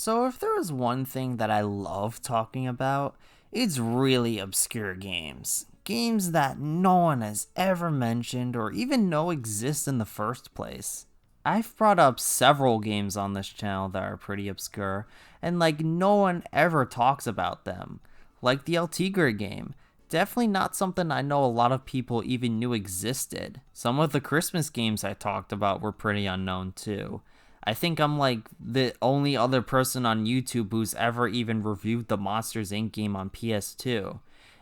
So if there is one thing that I love talking about, it's really obscure games. Games that no one has ever mentioned or even know exist in the first place. I've brought up several games on this channel that are pretty obscure, and no one ever talks about them. Like the El Tigre game. Definitely not something I know a lot of people even knew existed. Some of the Christmas games I talked about were pretty unknown too. I think I'm the only other person on YouTube who's ever even reviewed the Monsters Inc. game on PS2.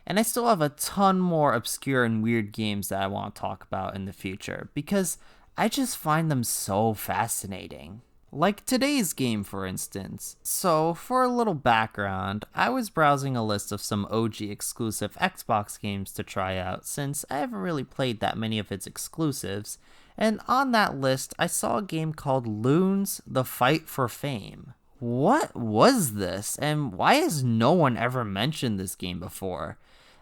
And I still have a ton more obscure and weird games that I want to talk about in the future, because I just find them so fascinating. Like today's game, for instance. So, for a little background, I was browsing a list of some OG exclusive Xbox games to try out, since I haven't really played that many of its exclusives, and on that list, I saw a game called Loons: The Fight for Fame. What was this, and why has no one ever mentioned this game before?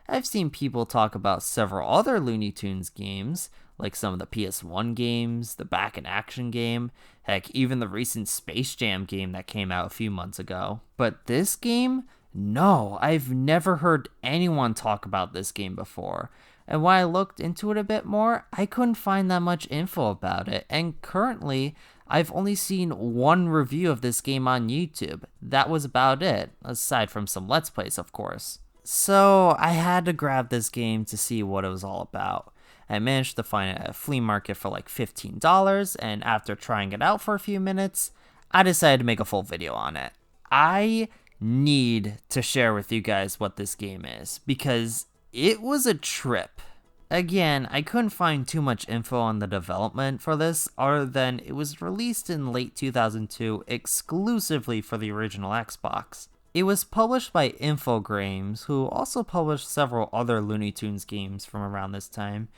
I've seen people talk about several other Looney Tunes games, like some of the PS1 games, the Back in Action game, heck, even the recent Space Jam game that came out a few months ago. But this game? No, I've never heard anyone talk about this game before. And when I looked into it a bit more, I couldn't find that much info about it, and currently, I've only seen one review of this game on YouTube. That was about it, aside from some Let's Plays, of course. So I had to grab this game to see what it was all about. I managed to find it at a flea market for like $15, and after trying it out for a few minutes, I decided to make a full video on it. I need to share with you guys what this game is, because it was a trip. Again, I couldn't find too much info on the development for this, other than it was released in late 2002 exclusively for the original Xbox. It was published by Infogrames, who also published several other Looney Tunes games from around this time,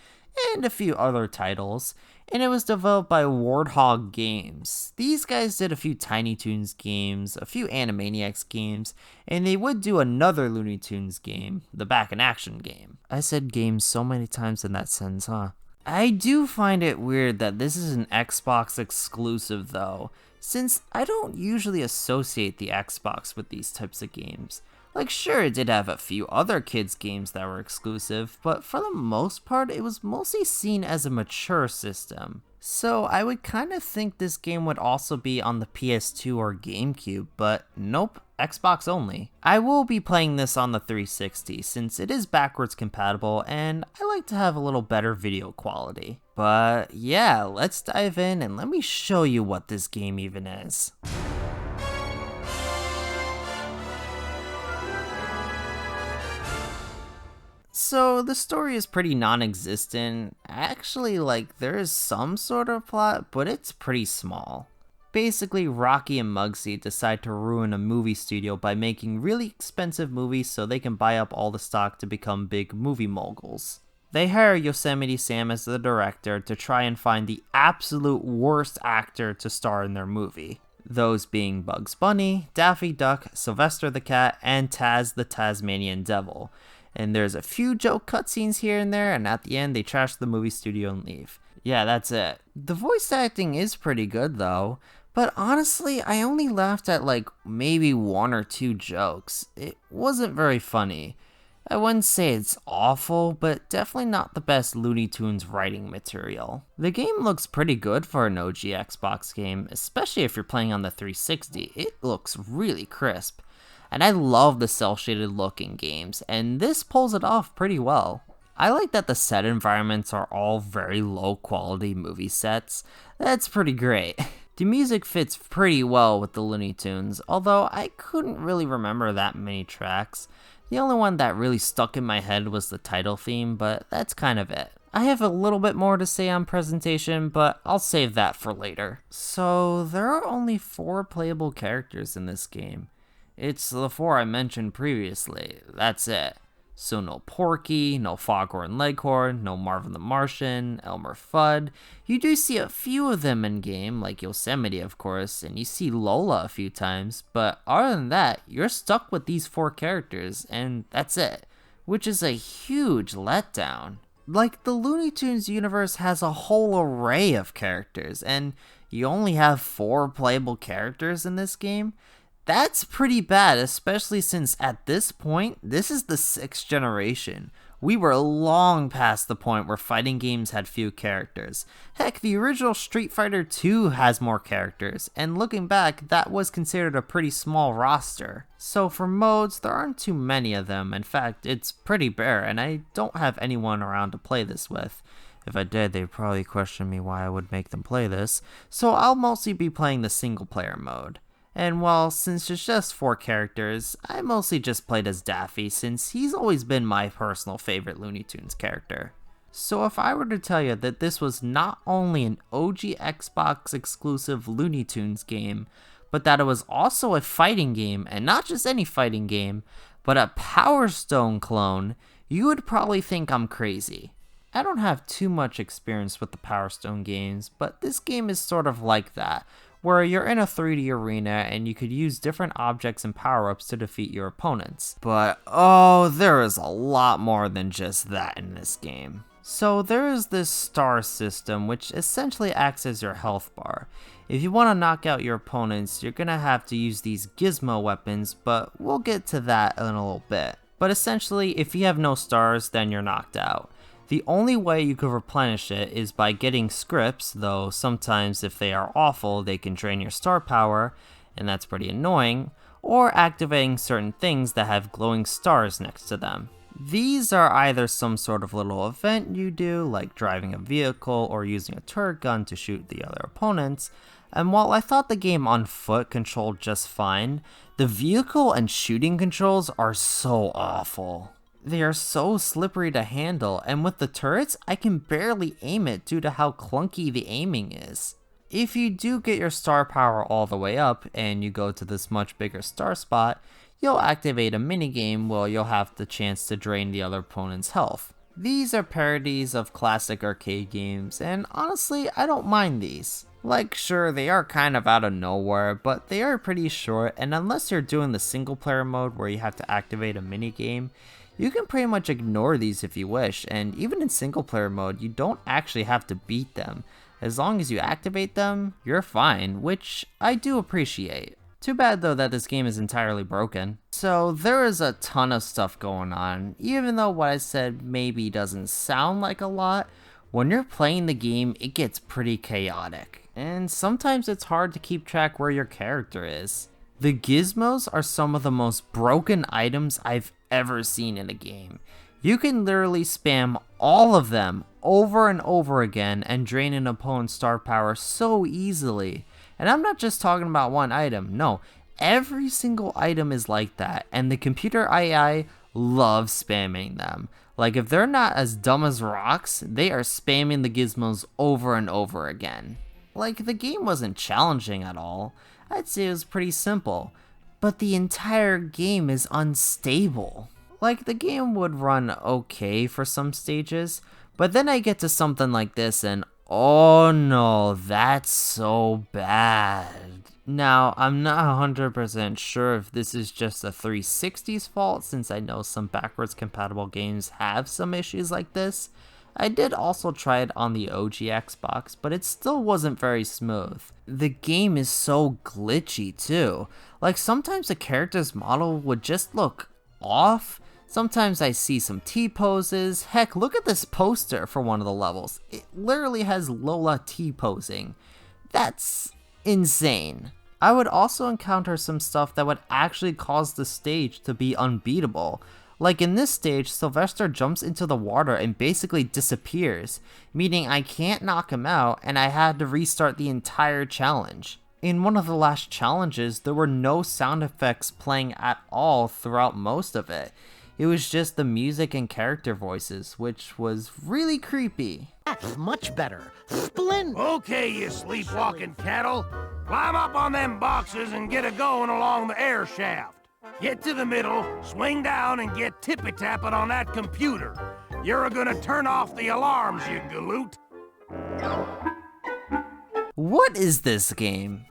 and a few other titles, and it was developed by Warthog Games. These guys did a few Tiny Toons games, a few Animaniacs games, and they would do another Looney Tunes game, the Back in Action game. I said games so many times in that sentence, huh? I do find it weird that this is an Xbox exclusive though, since I don't usually associate the Xbox with these types of games. Like, sure, it did have a few other kids' games that were exclusive, but for the most part, it was mostly seen as a mature system. So I would kind of think this game would also be on the PS2 or GameCube, but nope, Xbox only. I will be playing this on the 360 since it is backwards compatible and I like to have a little better video quality. But yeah, let's dive in and let me show you what this game even is. So the story is pretty non-existent. Actually, there is some sort of plot, but it's pretty small. Basically, Rocky and Muggsy decide to ruin a movie studio by making really expensive movies so they can buy up all the stock to become big movie moguls. They hire Yosemite Sam as the director to try and find the absolute worst actor to star in their movie. Those being Bugs Bunny, Daffy Duck, Sylvester the Cat, and Taz the Tasmanian Devil. And there's a few joke cutscenes here and there, and at the end they trash the movie studio and leave. Yeah, that's it. The voice acting is pretty good though, but honestly, I only laughed at maybe one or two jokes. It wasn't very funny. I wouldn't say it's awful, but definitely not the best Looney Tunes writing material. The game looks pretty good for an OG Xbox game, especially if you're playing on the 360. It looks really crisp. And I love the cel-shaded look in games, and this pulls it off pretty well. I like that the set environments are all very low quality movie sets. That's pretty great. The music fits pretty well with the Looney Tunes, although I couldn't really remember that many tracks. The only one that really stuck in my head was the title theme, but that's kind of it. I have a little bit more to say on presentation, but I'll save that for later. So there are only 4 playable characters in this game. It's the 4 I mentioned previously, that's it. So no Porky, no Foghorn Leghorn, no Marvin the Martian, Elmer Fudd. You do see a few of them in game, like Yosemite of course, and you see Lola a few times, but other than that, you're stuck with these 4 characters, and that's it. Which is a huge letdown. The Looney Tunes universe has a whole array of characters, and you only have 4 playable characters in this game? That's pretty bad, especially since at this point, this is the 6th generation. We were long past the point where fighting games had few characters. Heck, the original Street Fighter 2 has more characters, and looking back, that was considered a pretty small roster. So for modes, there aren't too many of them. In fact, it's pretty bare, and I don't have anyone around to play this with. If I did, they'd probably question me why I would make them play this, so I'll mostly be playing the single player mode. And well, since it's just 4 characters, I mostly just played as Daffy since he's always been my personal favorite Looney Tunes character. So if I were to tell you that this was not only an OG Xbox exclusive Looney Tunes game, but that it was also a fighting game, and not just any fighting game, but a Power Stone clone, you would probably think I'm crazy. I don't have too much experience with the Power Stone games, but this game is sort of like that, where you're in a 3D arena and you could use different objects and power-ups to defeat your opponents. But oh, there is a lot more than just that in this game. So there is this star system which essentially acts as your health bar. If you want to knock out your opponents, you're gonna have to use these gizmo weapons, but we'll get to that in a little bit. But essentially, if you have no stars, then you're knocked out. The only way you could replenish it is by getting scripts, though sometimes if they are awful, they can drain your star power, and that's pretty annoying, or activating certain things that have glowing stars next to them. These are either some sort of little event you do, like driving a vehicle or using a turret gun to shoot the other opponents, and while I thought the game on foot controlled just fine, the vehicle and shooting controls are so awful. They are so slippery to handle, and with the turrets, I can barely aim it due to how clunky the aiming is. If you do get your star power all the way up, and you go to this much bigger star spot, you'll activate a minigame where you'll have the chance to drain the other opponent's health. These are parodies of classic arcade games, and honestly, I don't mind these. Like, sure, they are kind of out of nowhere, but they are pretty short, and unless you're doing the single player mode where you have to activate a minigame, you can pretty much ignore these if you wish, and even in single player mode, you don't actually have to beat them. As long as you activate them, you're fine, which I do appreciate. Too bad though that this game is entirely broken. So there is a ton of stuff going on, even though what I said maybe doesn't sound like a lot. When you're playing the game, it gets pretty chaotic, and sometimes it's hard to keep track where your character is. The gizmos are some of the most broken items I've ever seen in a game. You can literally spam all of them over and over again and drain an opponent's star power so easily. And I'm not just talking about one item, no, every single item is like that, and the computer AI loves spamming them. Like, if they're not as dumb as rocks, they are spamming the gizmos over and over again. Like, the game wasn't challenging at all. I'd say it was pretty simple, but the entire game is unstable. Like, the game would run okay for some stages, but then I get to something like this and oh no, that's so bad. Now, I'm not 100% sure if this is just a 360's fault, since I know some backwards compatible games have some issues like this. I did also try it on the OG Xbox, but it still wasn't very smooth. The game is so glitchy too. Like, sometimes the character's model would just look off. Sometimes I see some T-poses. Heck, look at this poster for one of the levels. It literally has Lola T-posing. That's insane. I would also encounter some stuff that would actually cause the stage to be unbeatable. Like in this stage, Sylvester jumps into the water and basically disappears, meaning I can't knock him out and I had to restart the entire challenge. In one of the last challenges, there were no sound effects playing at all throughout most of it. It was just the music and character voices, which was really creepy. That's much better. Splendid. Okay, you sleepwalking cattle. Climb up on them boxes and get a going along the air shaft. Get to the middle, swing down, and get tippy-tapping on that computer. You're gonna turn off the alarms, you galoot. What is this game?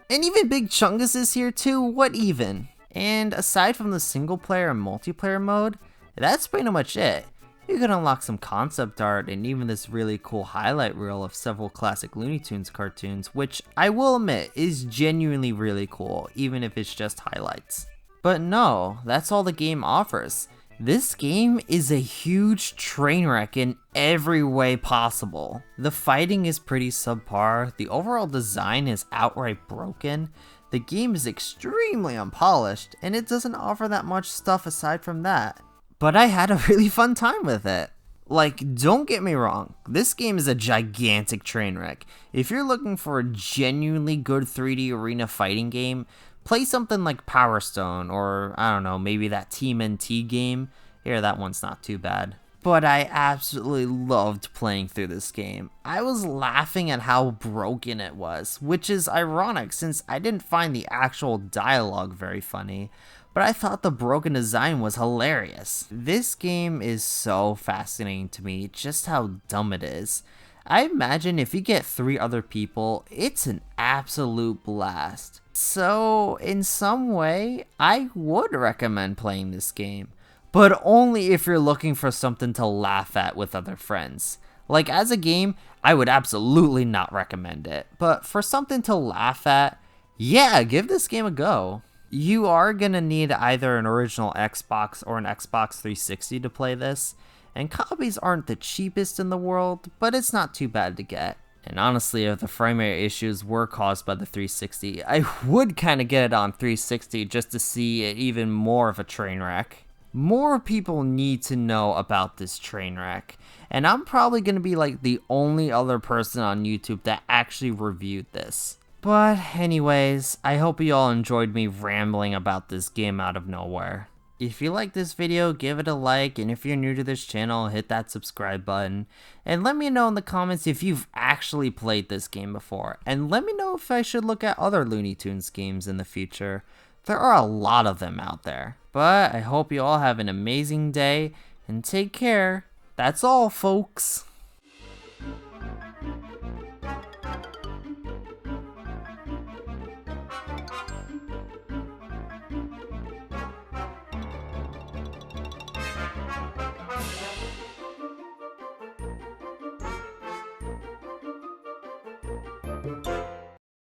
And even Big Chungus is here too, what even? And aside from the single player and multiplayer mode, that's pretty much it. You can unlock some concept art and even this really cool highlight reel of several classic Looney Tunes cartoons, which I will admit is genuinely really cool, even if it's just highlights. But no, that's all the game offers. This game is a huge train wreck in every way possible. The fighting is pretty subpar, the overall design is outright broken, the game is extremely unpolished, and it doesn't offer that much stuff aside from that. But I had a really fun time with it. Like, don't get me wrong, this game is a gigantic train wreck. If you're looking for a genuinely good 3D arena fighting game, play something like Power Stone, or I don't know, maybe that Team NT game. Here, that one's not too bad. But I absolutely loved playing through this game. I was laughing at how broken it was, which is ironic since I didn't find the actual dialogue very funny, but I thought the broken design was hilarious. This game is so fascinating to me, just how dumb it is. I imagine if you get 3 other people, it's an absolute blast. So, in some way, I would recommend playing this game, but only if you're looking for something to laugh at with other friends. Like, as a game, I would absolutely not recommend it, but for something to laugh at, yeah, give this game a go. You are gonna need either an original Xbox or an Xbox 360 to play this, and copies aren't the cheapest in the world, but it's not too bad to get. And honestly, if the frame rate issues were caused by the 360, I would kinda get it on 360 just to see it even more of a train wreck. More people need to know about this train wreck, and I'm probably gonna be like the only other person on YouTube that actually reviewed this. But anyways, I hope you all enjoyed me rambling about this game out of nowhere. If you like this video, give it a like, and if you're new to this channel, hit that subscribe button. And let me know in the comments if you've actually played this game before, and let me know if I should look at other Looney Tunes games in the future. There are a lot of them out there. But I hope you all have an amazing day, and take care. That's all, folks.